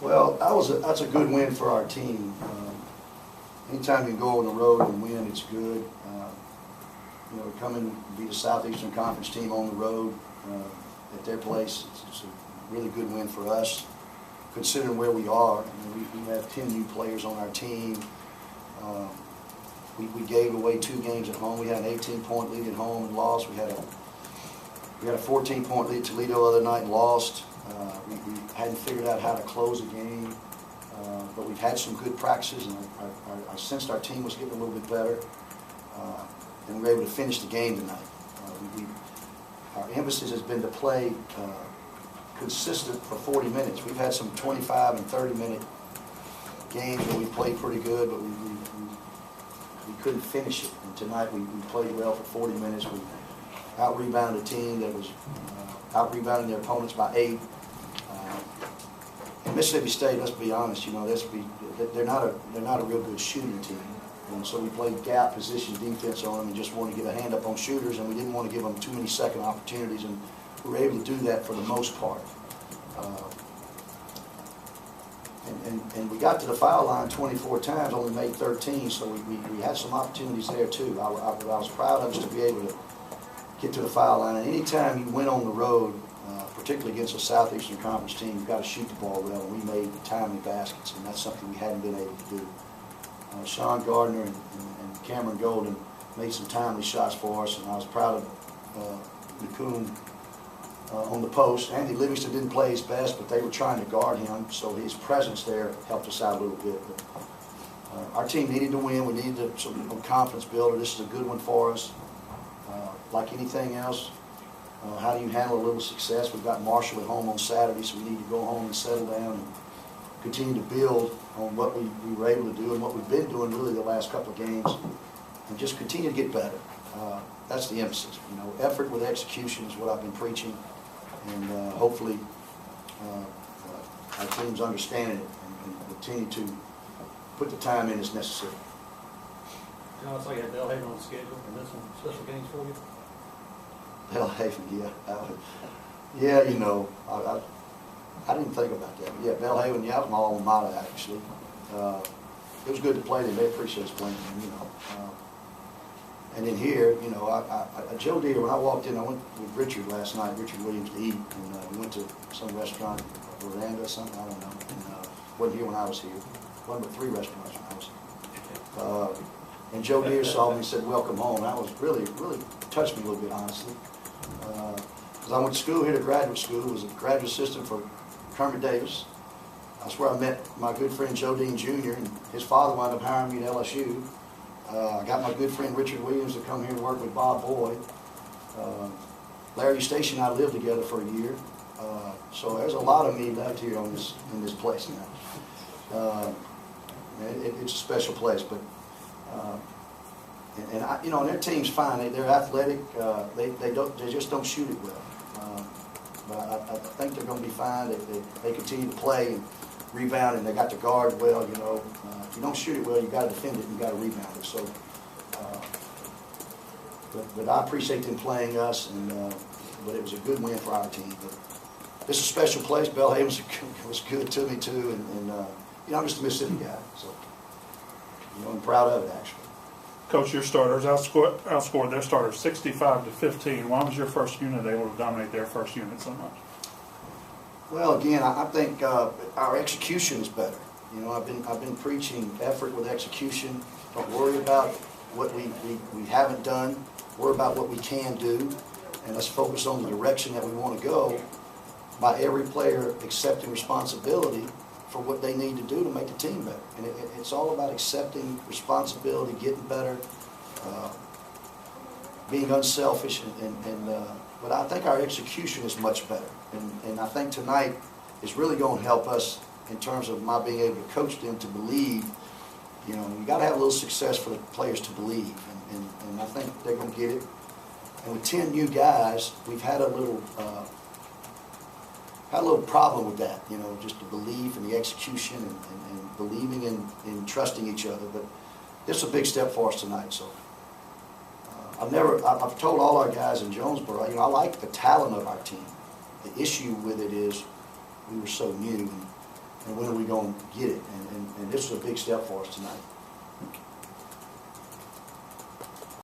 Well, that's a good win for our team. Anytime you go on the road and win, it's good. You know, coming to be the Southeastern Conference team on the road at their place, it's a really good win for us, considering where we are. I mean, we have 10 new players on our team. We gave away 2 games at home. We had an 18-point lead at home and lost. We had a 14-point lead at Toledo the other night and lost. We hadn't figured out how to close a game, but we've had some good practices, and I sensed our team was getting a little bit better, and we were able to finish the game tonight. Our emphasis has been to play consistent for 40 minutes. We've had some 25 and 30-minute games where we played pretty good, but we couldn't finish it. And tonight we played well for 40 minutes. We out-rebounded a team that was out-rebounding their opponents by 8. And Mississippi State, let's be honest, you know, they're not a real good shooting team. And so we played gap position defense on them and just wanted to get a hand up on shooters, and we didn't want to give them too many second opportunities, and we were able to do that for the most part. And we got to the foul line 24 times, only made 13, so we had some opportunities there too. I was proud of us to be able to get to the foul line. And anytime you went on the road, particularly against a Southeastern Conference team, you've got to shoot the ball well, and we made timely baskets, and that's something we hadn't been able to do. Sean Gardner and Cameron Golden made some timely shots for us, and I was proud of McCoon on the post. Andy Livingston didn't play his best, but they were trying to guard him, so his presence there helped us out a little bit. But our team needed to win. We needed some confidence builder. This is a good one for us. Like anything else, how do you handle a little success? We've got Marshall at home on Saturday, so we need to go home and settle down and continue to build on what we were able to do and what we've been doing really the last couple of games, and just continue to get better. That's the emphasis. You know, effort with execution is what I've been preaching, and hopefully our team's understanding it and continue to put the time in as necessary. John, I saw you had Belhaven on the schedule, and that's some special games for you? Belhaven, yeah, you know, I didn't think about that. But yeah, Belhaven, yeah, that was my alma mater, actually. It was good to play them. They appreciate us playing them, you know. And then here, you know, Joe Deere, when I walked in, I went with Richard last night, Richard Williams, to eat, and we went to some restaurant, Veranda or something, I don't know. And wasn't here when I was here. One but 3 restaurants when I was here. And Joe Deere saw me and said, "Welcome home." That was really touched me a little bit, honestly. Because I went to school here, to graduate school, was a graduate assistant for Kermit Davis. That's where I met my good friend Joe Dean Jr., and his father wound up hiring me at LSU. I got my good friend Richard Williams to come here and work with Bob Boyd. Larry Eustace and I lived together for a year. So there's a lot of me left here in this place now. It's a special place, but you know, and their team's fine. They're athletic. They just don't shoot it well. But I think they're going to be fine. They continue to play and rebound, and they got to guard well. You know, if you don't shoot it well, you got to defend it and you got to rebound it. So, but I appreciate them playing us, and but it was a good win for our team. But this is a special place. Belhaven was good to me too, and you know, I'm just a Mississippi guy, so you know, I'm proud of it actually. Coach, your starters outscored their starters 65-15. Why was your first unit able to dominate their first unit so much? Well, again, I think our execution is better. You know, I've been preaching effort with execution. Don't worry about what we haven't done. Worry about what we can do, and let's focus on the direction that we want to go. By every player accepting responsibility for what they need to do to make the team better. And it's all about accepting responsibility, getting better, being unselfish, but I think our execution is much better. And I think tonight is really going to help us in terms of my being able to coach them to believe. You know, you got to have a little success for the players to believe, and I think they're going to get it. And with 10 new guys, we've had a little problem with that, you know, just the belief and the execution and believing in trusting each other. But this is a big step for us tonight. So I've told all our guys in Jonesboro, you know, I like the talent of our team. The issue with it is we were so new, and when we're going to get it. And this was a big step for us tonight.